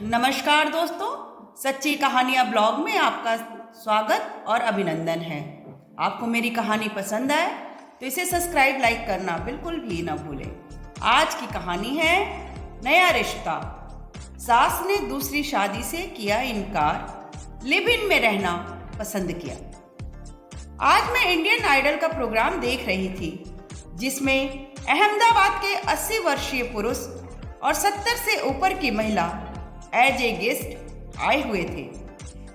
नमस्कार दोस्तों, सच्ची कहानियाँ ब्लॉग में आपका स्वागत और अभिनंदन है। आपको मेरी कहानी पसंद आए तो इसे सब्सक्राइब लाइक करना बिल्कुल भी ना भूलें। आज की कहानी है नया रिश्ता। सास ने दूसरी शादी से किया इनकार, लिव इन में रहना पसंद किया। आज मैं इंडियन आइडल का प्रोग्राम देख रही थी, जिसमें अहमदाबाद के 80 वर्षीय पुरुष और 70 से ऊपर की महिला एज ए गेस्ट आए हुए थे,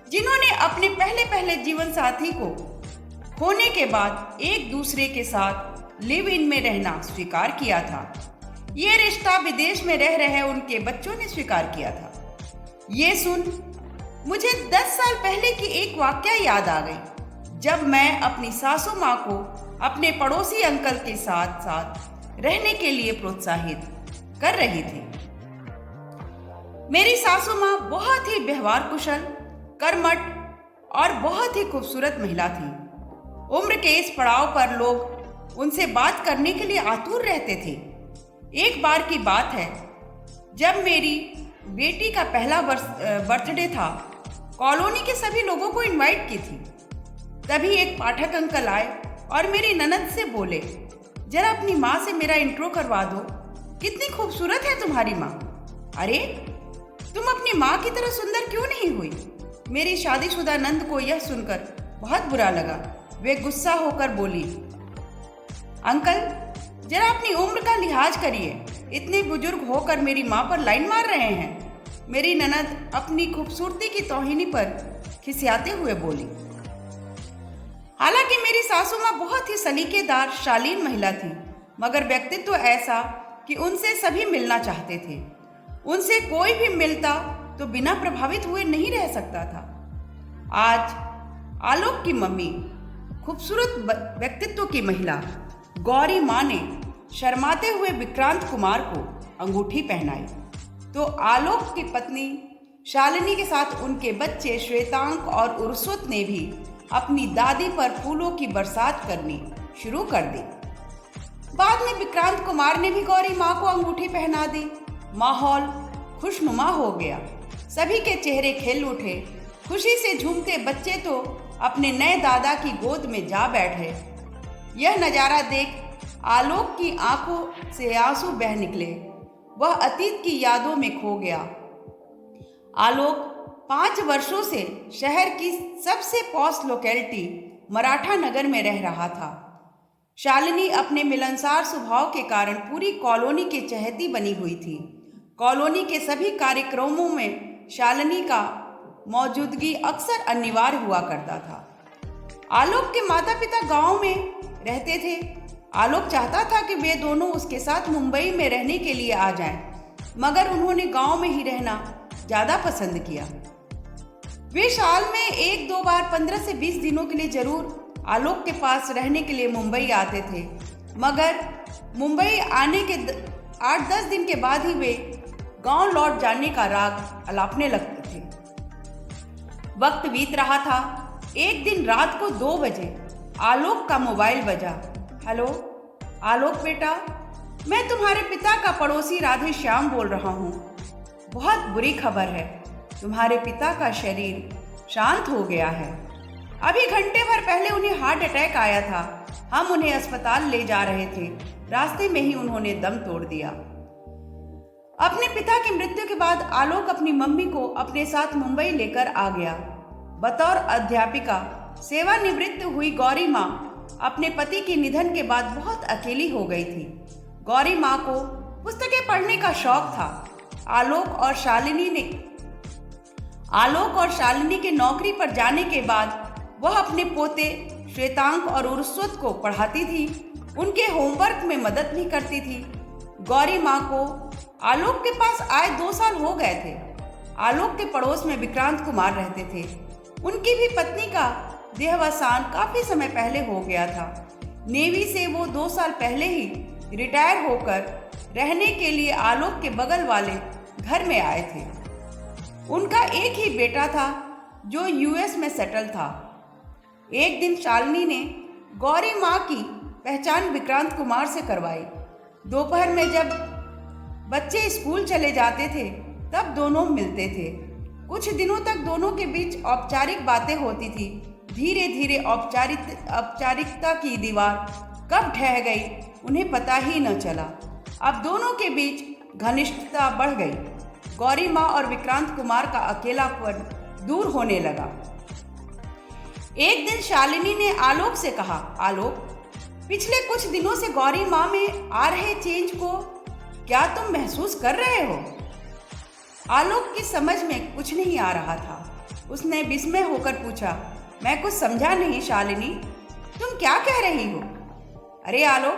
जिन्होंने अपने पहले जीवन साथी को खोने के बाद एक दूसरे के साथ लिव इन में रहना स्वीकार किया था। ये रिश्ता विदेश में रह रहे उनके बच्चों ने स्वीकार किया था। ये सुन मुझे 10 साल पहले की एक वाकया याद आ गई, जब मैं अपनी सासू माँ को अपने पड़ोसी अंकल के साथ साथ रहने के लिए प्रोत्साहित कर रही थी। मेरी सासू माँ बहुत ही व्यवहार कुशल, कर्मठ और बहुत ही खूबसूरत महिला थी। उम्र के इस पड़ाव पर लोग उनसे बात करने के लिए आतुर रहते थे। एक बार की बात है, जब मेरी बेटी का पहला बर्थडे था, कॉलोनी के सभी लोगों को इनवाइट की थी। तभी एक पाठक अंकल आए और मेरी ननद से बोले, जरा अपनी माँ से मेरा इंट्रो करवा दो, कितनी खूबसूरत है तुम्हारी माँ। अरे, तुम अपनी माँ की तरह सुंदर क्यों नहीं हुई? मेरी शादीशुदा नंद को यह सुनकर बहुत बुरा लगा। वे गुस्सा होकर बोली, अंकल जरा अपनी उम्र का लिहाज करिए, इतने बुजुर्ग होकर मेरी माँ पर लाइन मार रहे हैं। मेरी ननद अपनी खूबसूरती की तौहीनी पर खिसियाते हुए बोली। हालांकि मेरी सासू माँ बहुत ही सलीकेदार शालीन महिला थी, मगर व्यक्तित्व ऐसा कि उनसे सभी मिलना चाहते थे। उनसे कोई भी मिलता तो बिना प्रभावित हुए नहीं रह सकता था। आज आलोक की मम्मी, खूबसूरत व्यक्तित्व की महिला गौरी माँ ने शर्माते हुए विक्रांत कुमार को अंगूठी पहनाई, तो आलोक की पत्नी शालिनी के साथ उनके बच्चे श्वेतांक और उर्सवत ने भी अपनी दादी पर फूलों की बरसात करनी शुरू कर दी। बाद में विक्रांत कुमार ने भी गौरी माँ को अंगूठी पहना दी। माहौल खुशनुमा हो गया, सभी के चेहरे खिल उठे। खुशी से झूमते बच्चे तो अपने नए दादा की गोद में जा बैठे। यह नज़ारा देख आलोक की आंखों से आंसू बह निकले। वह अतीत की यादों में खो गया। आलोक 5 वर्षों से शहर की सबसे पॉश लोकेलिटी मराठा नगर में रह रहा था। शालिनी अपने मिलनसार स्वभाव के कारण पूरी कॉलोनी की चहेती बनी हुई थी। कॉलोनी के सभी कार्यक्रमों में शालिनी का मौजूदगी अक्सर अनिवार्य हुआ करता था। आलोक के माता पिता गांव में रहते थे। आलोक चाहता था कि वे दोनों उसके साथ मुंबई में रहने के लिए आ जाएं, मगर उन्होंने गांव में ही रहना ज़्यादा पसंद किया। वे साल में 1-2 बार 15 से 20 दिनों के लिए जरूर आलोक के पास रहने के लिए मुंबई आते थे, मगर मुंबई आने के 8-10 दिन के बाद ही वे गांव लौट जाने का राग अलापने लगते थे। वक्त बीत रहा था। एक दिन रात को 2 बजे आलोक का मोबाइल बजा। हेलो आलोक बेटा, मैं तुम्हारे पिता का पड़ोसी राधे श्याम बोल रहा हूँ। बहुत बुरी खबर है, तुम्हारे पिता का शरीर शांत हो गया है। अभी घंटे भर पहले उन्हें हार्ट अटैक आया था। हम उन्हें अस्पताल ले जा रहे थे, रास्ते में ही उन्होंने दम तोड़ दिया। अपने पिता की मृत्यु के बाद आलोक अपनी मम्मी को अपने साथ मुंबई लेकर आ गया। बतौर अध्यापिका सेवानिवृत्त हुई गौरी माँ अपने पति के निधन के बाद बहुत अकेली हो गई थी। गौरी माँ को पुस्तकें पढ़ने का शौक था। आलोक और शालिनी के नौकरी पर जाने के बाद वह अपने पोते श्वेतांक और उर्सवत को पढ़ाती थी, उनके होमवर्क में मदद भी करती थी। गौरी माँ को आलोक के पास आए 2 साल हो गए थे। आलोक के पड़ोस में विक्रांत कुमार रहते थे। उनकी भी पत्नी का देहावसान काफी समय पहले हो गया था। नेवी से वो 2 साल पहले ही रिटायर होकर रहने के लिए आलोक के बगल वाले घर में आए थे। उनका एक ही बेटा था जो यूएस में सेटल था। एक दिन शालिनी ने गौरी माँ की पहचान विक्रांत कुमार से करवाई। दोपहर में जब बच्चे स्कूल चले जाते थे तब दोनों मिलते थे। कुछ दिनों तक दोनों के बीच औपचारिक बातें होती थी। धीरे धीरे औपचारिकता की दीवार कब ढह गई उन्हें पता ही न चला। अब दोनों के बीच घनिष्ठता बढ़ गई। गौरी माँ और विक्रांत कुमार का अकेलापन दूर होने लगा। एक दिन शालिनी ने आलोक से कहा, आलोक, पिछले कुछ दिनों से गौरी माँ में आ रहे चेंज को क्या तुम महसूस कर रहे हो? आलोक की समझ में कुछ नहीं आ रहा था। उसने विस्मय होकर पूछा, मैं कुछ समझा नहीं शालिनी, तुम क्या कह रही हो? अरे आलोक,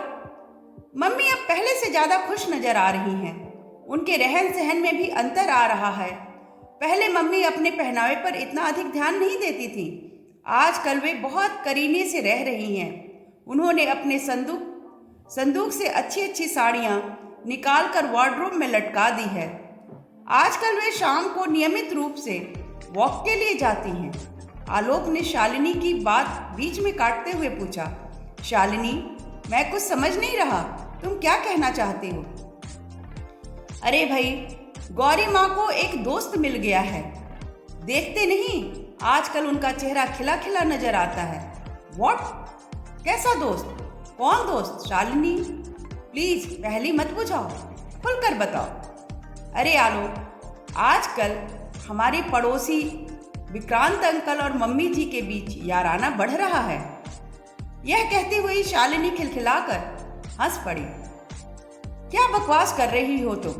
मम्मी अब पहले से ज्यादा खुश नजर आ रही हैं। उनके रहन सहन में भी अंतर आ रहा है। पहले मम्मी अपने पहनावे पर इतना अधिक ध्यान नहीं देती थी। आजकल वे बहुत करीने से रह रही हैं। उन्होंने अपने संदूक से अच्छी अच्छी साड़ियाँ निकाल कर वार्डरोब में लटका दी है। आजकल वे शाम को नियमित रूप से वॉक के लिए जाती हैं। आलोक ने शालिनी की बात बीच में काटते हुए पूछा, शालिनी, मैं कुछ समझ नहीं रहा, तुम क्या कहना चाहती हो? अरे भाई, गौरी माँ को एक दोस्त मिल गया है। देखते नहीं, आजकल उनका चेहरा खिला खिला नजर आता है। व्हाट? कैसा दोस्त? कौन दोस्त? शालिनी, प्लीज पहली मत बुझाओ, खुलकर बताओ। अरे आलोक, आजकल हमारे पड़ोसी विक्रांत अंकल और मम्मी जी के बीच याराना बढ़ रहा है। यह कहती हुई शालिनी खिलखिलाकर हंस पड़ी। क्या बकवास कर रही हो तुम?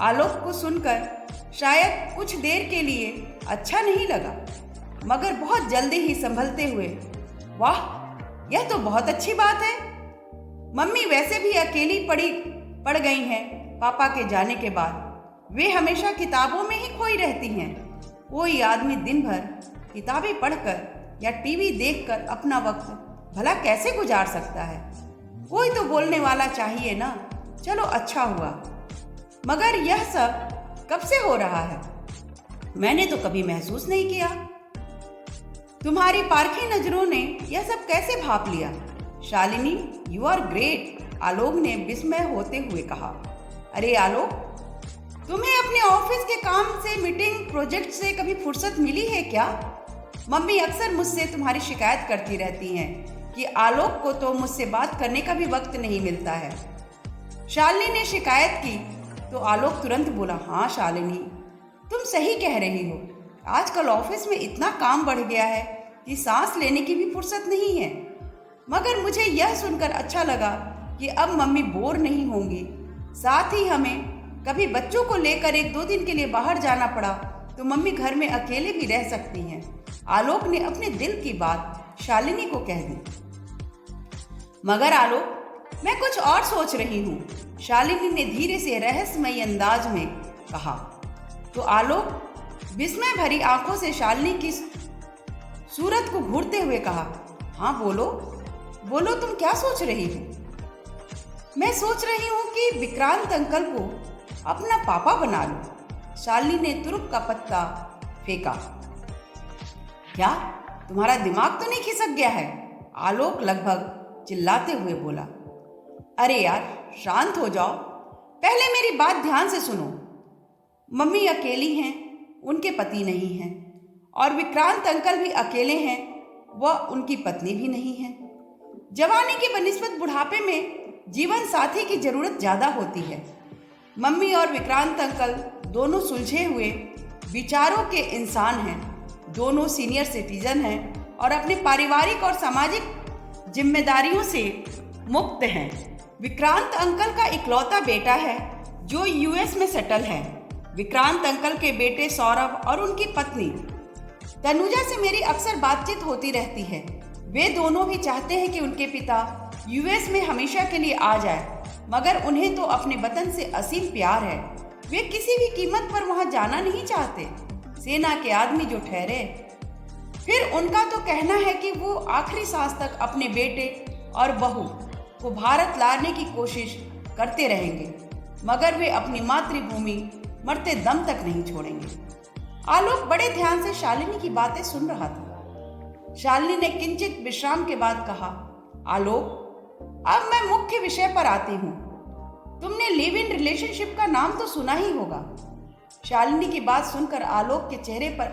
आलोक को सुनकर शायद कुछ देर के लिए अच्छा नहीं लगा, मगर बहुत जल्दी ही संभलते हुए, वाह, यह तो बहुत अच्छी बात है। मम्मी वैसे भी अकेली पड़ गई हैं पापा के जाने के बाद। वे हमेशा किताबों में ही खोई रहती हैं। कोई आदमी दिन भर किताबें पढ़कर या टीवी देखकर अपना वक्त भला कैसे गुजार सकता है? कोई तो बोलने वाला चाहिए ना। चलो अच्छा हुआ, मगर यह सब कब से हो रहा है? मैंने तो कभी महसूस नहीं किया। तुम्हारी पारखी नजरों ने यह सब कैसे भाप लिया? शालिनी, यू आर ग्रेट, आलोक ने विस्मय होते हुए कहा। अरे आलोक, तुम्हें अपने ऑफिस के काम से, मीटिंग, प्रोजेक्ट से कभी फुर्सत मिली है क्या? मम्मी अक्सर मुझसे तुम्हारी शिकायत करती रहती हैं कि आलोक को तो मुझसे बात करने का भी वक्त नहीं मिलता है। शालिनी ने शिकायत की तो आलोक तुरंत बोला, हाँ शालिनी, तुम सही कह रही हो। आजकल ऑफिस में इतना काम बढ़ गया है कि सांस लेने की भी फुर्सत नहीं है। मगर मुझे यह सुनकर अच्छा लगा कि अब मम्मी बोर नहीं होंगी। साथ ही हमें कभी बच्चों को लेकर 1-2 दिन के लिए बाहर जाना पड़ा तो मम्मी घर में अकेले भी रह सकती हैं। आलोक ने अपने दिल की बात शालिनी को कह दी। मगर आलोक, मैं कुछ और सोच रही हूँ, शालिनी ने धीरे से रहस्यमयी अंदाज में कहा। तो आलोक विस्मय भरी आंखों से शालिनी की सूरत को घूरते हुए कहा, हाँ बोलो बोलो, तुम क्या सोच रही हो? मैं सोच रही हूँ कि विक्रांत अंकल को अपना पापा बना लो। शालिनी ने तुरुप का पत्ता फेंका। क्या तुम्हारा दिमाग तो नहीं खिसक गया है? आलोक लगभग चिल्लाते हुए बोला। अरे यार, शांत हो जाओ, पहले मेरी बात ध्यान से सुनो। मम्मी अकेली हैं, उनके पति नहीं हैं, और विक्रांत अंकल भी अकेले हैं, वह उनकी पत्नी भी नहीं है। जवानी के बनिस्बत बुढ़ापे में जीवन साथी की जरूरत ज्यादा होती है। मम्मी और विक्रांत अंकल दोनों सुलझे हुए विचारों के इंसान हैं, दोनों सीनियर सिटीजन हैं और अपने पारिवारिक और सामाजिक जिम्मेदारियों से मुक्त हैं। विक्रांत अंकल का इकलौता बेटा है जो यूएस में सेटल है। विक्रांत अंकल के बेटे सौरभ और उनकी पत्नी तनुजा से मेरी अक्सर बातचीत होती रहती है। वे दोनों भी चाहते हैं कि उनके पिता यूएस में हमेशा के लिए आ जाए, मगर उन्हें तो अपने वतन से असीम प्यार है। वे किसी भी कीमत पर वहां जाना नहीं चाहते। सेना के आदमी जो ठहरे, फिर उनका तो कहना है कि वो आखिरी सांस तक अपने बेटे और बहू को भारत लाने की कोशिश करते रहेंगे, मगर वे अपनी मातृभूमि मरते दम तक नहीं छोड़ेंगे। आलोक बड़े ध्यान से शालिनी की बातें सुन रहा था। शालिनी ने किंचित विश्राम के बाद कहा, आलोक, अब मैं मुख्य विषय पर आती हूँ। तुमने लिव इन रिलेशनशिप का नाम तो सुना ही होगा। शालिनी की बात सुनकर आलोक के चेहरे पर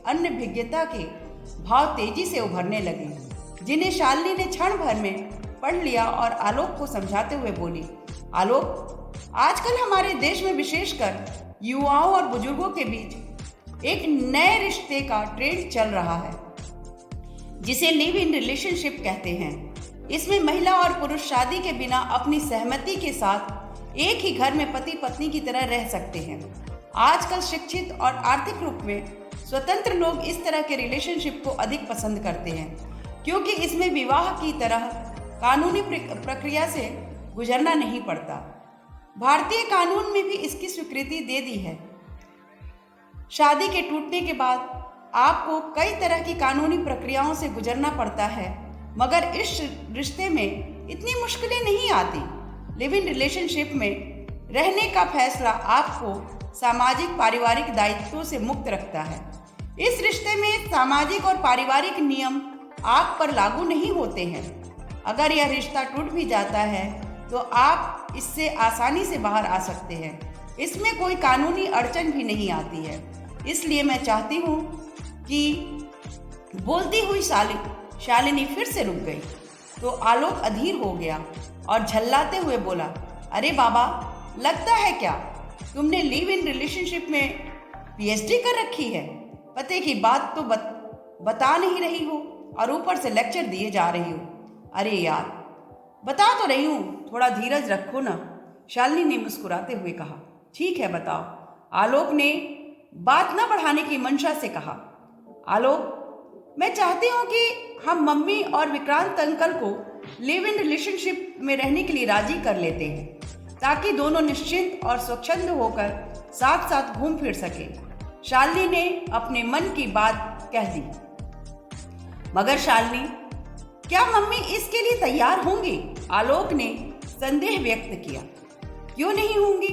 अनभिज्ञता के भाव तेजी से उभरने लगे, जिन्हें शालिनी ने क्षण भर में पढ़ लिया और आलोक को समझाते हुए बोली, आलोक, आजकल हमारे देश में विशेषकर युवाओं और बुजुर्गों के बीच एक नए रिश्ते का ट्रेंड चल रहा है, जिसे लिव इन रिलेशनशिप कहते हैं। इसमें महिला और पुरुष शादी के बिना अपनी सहमति के साथ एक ही घर में पति पत्नी की तरह रह सकते हैं। आजकल शिक्षित और आर्थिक रूप में स्वतंत्र लोग इस तरह के रिलेशनशिप को अधिक पसंद करते हैं, क्योंकि इसमें विवाह की तरह कानूनी प्रक्रिया से गुजरना नहीं पड़ता। भारतीय कानून में भी इसकी स्वीकृति दे दी है। शादी के टूटने के बाद आपको कई तरह की कानूनी प्रक्रियाओं से गुजरना पड़ता है, मगर इस रिश्ते में इतनी मुश्किलें नहीं आती। लिव इन रिलेशनशिप में रहने का फैसला आपको सामाजिक पारिवारिक दायित्वों से मुक्त रखता है। इस रिश्ते में सामाजिक और पारिवारिक नियम आप पर लागू नहीं होते हैं। अगर यह रिश्ता टूट भी जाता है तो आप इससे आसानी से बाहर आ सकते हैं। इसमें कोई कानूनी अड़चन भी नहीं आती है। इसलिए मैं चाहती हूँ कि बोलती हुई शालिनी फिर से रुक गई तो आलोक अधीर हो गया और झल्लाते हुए बोला, अरे बाबा, लगता है क्या तुमने लिव इन रिलेशनशिप में पीएचडी कर रखी है? पते की बात तो बता नहीं रही हो और ऊपर से लेक्चर दिए जा रही हो। अरे यार, बता तो रही हूँ, थोड़ा धीरज रखो ना, शालिनी ने मुस्कुराते हुए कहा। ठीक है, बताओ, आलोक ने बात न बढ़ाने की मंशा से कहा। आलोक, मैं चाहती हूँ कि हम मम्मी और विक्रांत अंकल को लिव इन रिलेशनशिप में रहने के लिए राजी कर लेते हैं, ताकि दोनों निश्चिंत और स्वच्छंद होकर साथ साथ घूम फिर सके। शालिनी ने अपने मन की बात कह दी। मगर शालिनी, क्या मम्मी इसके लिए तैयार होंगी? आलोक ने संदेह व्यक्त किया। क्यों नहीं होंगी?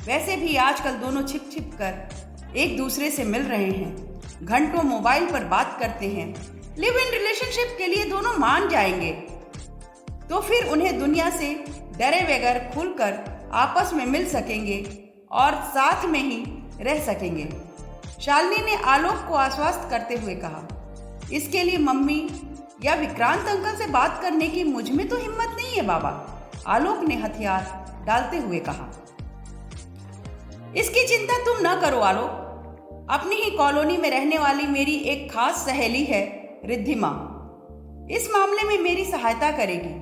वैसे भी आजकल दोनों छिप छिप कर एक दूसरे से मिल रहे हैं, घंटों मोबाइल पर बात करते हैं। लिव इन रिलेशनशिप के लिए दोनों मान जाएंगे तो फिर उन्हें दुनिया से डरे बगैर खुलकर आपस में मिल सकेंगे और साथ में ही रह सकेंगे। शालिनी ने आलोक को आश्वस्त करते हुए कहा, इसके लिए मम्मी या विक्रांत अंकल से बात करने की मुझ में तो हिम्मत नहीं है बाबा, आलोक ने हथियार डालते हुए कहा। इसकी चिंता तुम न करो आलोक, अपनी ही कॉलोनी में रहने वाली मेरी एक खास सहेली है रिद्धिमा, इस मामले में मेरी सहायता करेगी।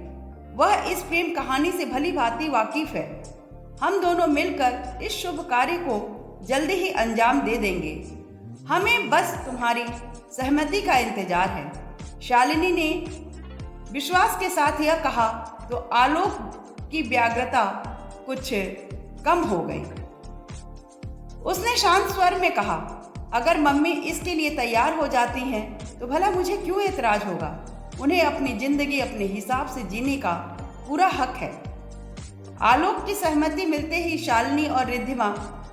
वह इस प्रेम कहानी से भली भांति वाकिफ है। हम दोनों मिलकर इस शुभ कार्य को जल्दी ही अंजाम दे देंगे। हमें बस तुम्हारी सहमति का इंतजार है। शालिनी ने विश्वास के साथ यह कहा तो आलोक की व्यग्रता कुछ कम हो गई। उसने शांत स्वर में कहा, अगर मम्मी इसके लिए तैयार हो जाती हैं तो भला मुझे क्यों एतराज होगा? उन्हें अपनी जिंदगी अपने हिसाब से जीने का पूरा हक है। आलोक की सहमति मिलते ही शालिनी और रिद्धिमा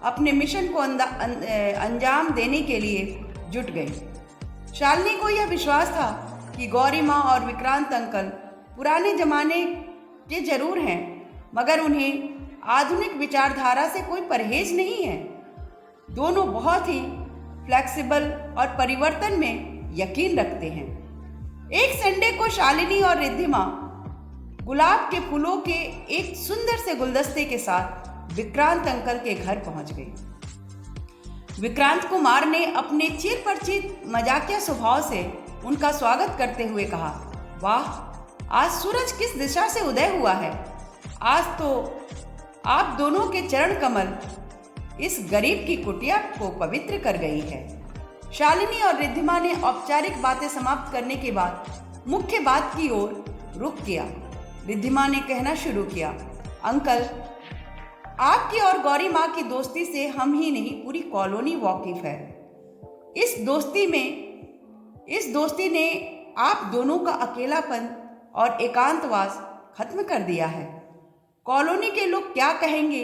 अपने मिशन को अंजाम देने के लिए जुट गई। शालिनी को यह विश्वास था कि गौरी माँ और विक्रांत अंकल पुराने जमाने के जरूर हैं, मगर उन्हें आधुनिक विचारधारा से कोई परहेज नहीं है। दोनों बहुत ही फ्लेक्सिबल और परिवर्तन में यकीन रखते हैं। एक संडे को शालिनी और रिद्धिमा गुलाब के फूलों के एक सुंदर से गुलदस्ते के साथ विक्रांत अंकल के घर पहुंच गए। विक्रांत कुमार ने अपने चिर परिचित मजाकिया स्वभाव से उनका स्वागत करते हुए कहा, वाह, आज सूरज किस दिशा से उदय हुआ है। आज तो आप दोनों के चरण कमल इस गरीब की कुटिया को पवित्र कर गई है। शालिनी और रिद्धिमा ने औपचारिक बातें समाप्त करने के बाद मुख्य बात की ओर रुख किया। रिद्धिमा ने कहना शुरू किया, अंकल, आपकी और गौरी माँ की दोस्ती से हम ही नहीं पूरी कॉलोनी वाकिफ है। इस दोस्ती ने आप दोनों का अकेलापन और एकांतवास खत्म कर दिया है। कॉलोनी के लोग क्या कहेंगे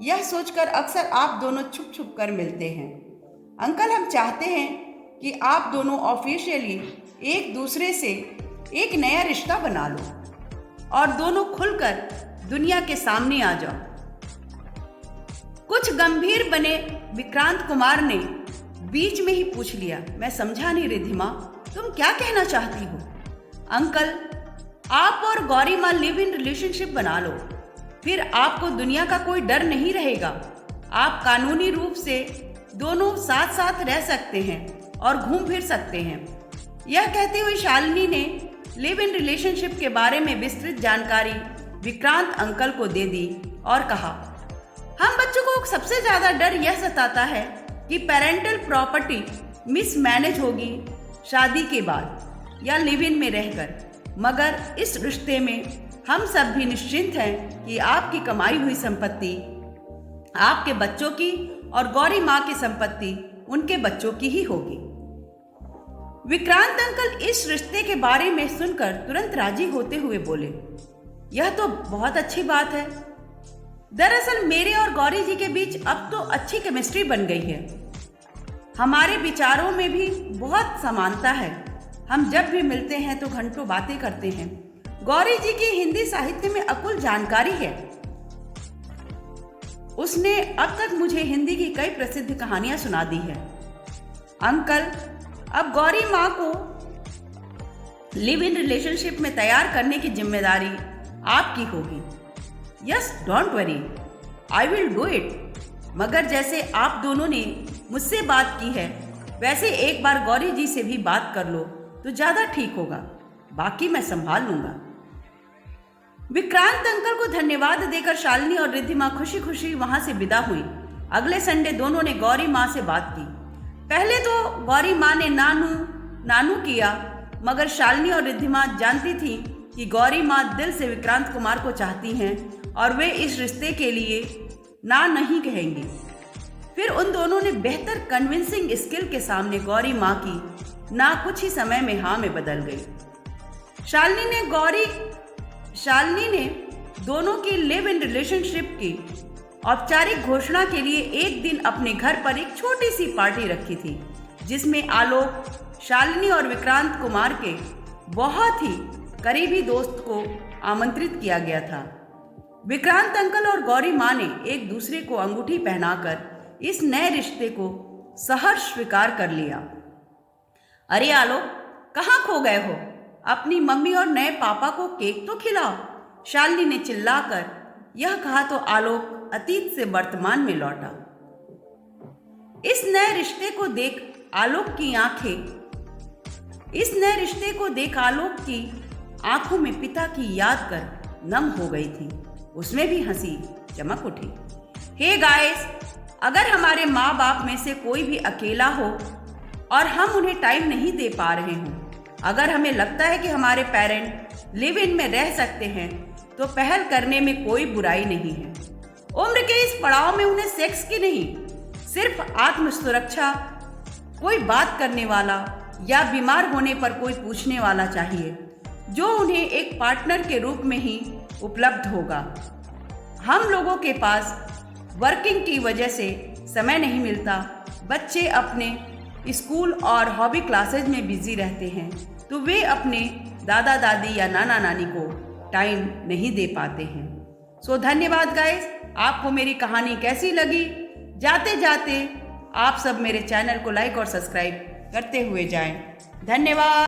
यह सोचकर अक्सर आप दोनों छुप छुप कर मिलते हैं। अंकल, हम चाहते हैं कि आप दोनों ऑफिशियली एक दूसरे से एक नया रिश्ता बना लो और दोनों खुलकर दुनिया के सामने आ जाओ। कुछ गंभीर बने विक्रांत कुमार ने बीच में ही पूछ लिया, मैं समझा नहीं रिद्धिमा, तुम क्या कहना चाहती हो? अंकल, आप और गौरी माँ लिव इन रिलेशनशिप बना लो, फिर आपको दुनिया का कोई डर नहीं रहेगा। आप कानूनी रूप से दोनों साथ साथ रह सकते हैं और घूम फिर सकते हैं। यह कहते हुए शालिनी ने लिव इन रिलेशनशिप के बारे में विस्तृत जानकारी विक्रांत अंकल को दे दी और कहा, हम बच्चों को सबसे ज्यादा डर यह सताता है कि पेरेंटल प्रॉपर्टी मिसमैनेज होगी शादी के बाद या लिव इन में रहकर, मगर इस रिश्ते में हम सब भी निश्चिंत हैं कि आपकी कमाई हुई संपत्ति आपके बच्चों की और गौरी माँ की संपत्ति उनके बच्चों की ही होगी। विक्रांत अंकल इस रिश्ते के बारे में सुनकर तुरंत राजी होते हुए बोले, यह तो बहुत अच्छी बात है। दरअसल मेरे और गौरी जी के बीच अब तो अच्छी केमिस्ट्री बन गई है। हमारे विचारों में भी बहुत समानता है। हम जब भी मिलते हैं तो घंटों बातें करते हैं। गौरी जी की हिंदी साहित्य में अकुल जानकारी है। उसने अब तक मुझे हिंदी की कई प्रसिद्ध कहानियां सुना दी है। अंकल, अब गौरी माँ को लिव इन रिलेशनशिप में तैयार करने की जिम्मेदारी आपकी होगी। Yes, don't worry, I will do it. मगर जैसे आप दोनों ने मुझसे बात की है, वैसे एक बार गौरी जी से भी बात कर लो तो ज्यादा ठीक होगा। बाकी मैं संभाल लूंगा। विक्रांत अंकल को धन्यवाद देकर शालिनी और रिद्धिमा खुशी खुशी वहां से विदा हुई। अगले संडे दोनों ने गौरी माँ से बात की। पहले तो गौरी माँ ने नानू नानू किया, मगर शालिनी और रिद्धिमा जानती थी कि गौरी माँ दिल से विक्रांत कुमार को चाहती हैं और वे इस रिश्ते के लिए ना नहीं कहेंगी। फिर उन दोनों ने बेहतर कन्विंसिंग स्किल के सामने गौरी माँ की ना कुछ ही समय में हाँ में बदल गई। शालिनी ने दोनों की लिव इन रिलेशनशिप की औपचारिक घोषणा के लिए एक दिन अपने घर पर एक छोटी सी पार्टी रखी थी, जिसमें आलोक, शालिनी और विक्रांत कुमार के बहुत ही करीबी दोस्त को आमंत्रित किया गया था। विक्रांत अंकल और गौरी माँ ने एक दूसरे को अंगूठी पहनाकर इस नए रिश्ते को सहर्ष स्वीकार कर लिया। अरे आलोक, कहाँ खो गए हो? अपनी मम्मी और नए पापा को केक तो खिलाओ। शालिनी ने चिल्लाकर यह कहा तो आलोक अतीत से वर्तमान में लौटा। इस नए रिश्ते को देख आलोक की आंखों में पिता की याद कर नम हो गई थी। उसमें भी हंसी चमक उठी। हे गाइस, अगर हमारे माँ बाप में से कोई भी अकेला हो और हम उन्हें टाइम नहीं दे पा रहे हों, अगर हमें लगता है कि हमारे पेरेंट लिव इन में रह सकते हैं, तो पहल करने में कोई बुराई नहीं है। उम्र के इस पड़ाव में उन्हें सेक्स की नहीं, सिर्फ आत्म सुरक्षा, कोई बात करने वाला या बीमार होने पर कोई पूछने वाला चाहिए, जो उन्हें एक पार्टनर के रूप में ही उपलब्ध होगा। हम लोगों के पास वर्किंग की वजह से समय नहीं मिलता। बच्चे अपने स्कूल और हॉबी क्लासेज में बिजी रहते हैं, तो वे अपने दादा दादी या नाना नानी को टाइम नहीं दे पाते हैं। सो धन्यवाद गाइस। आपको मेरी कहानी कैसी लगी? जाते जाते आप सब मेरे चैनल को लाइक और सब्सक्राइब करते हुए जाएं। धन्यवाद।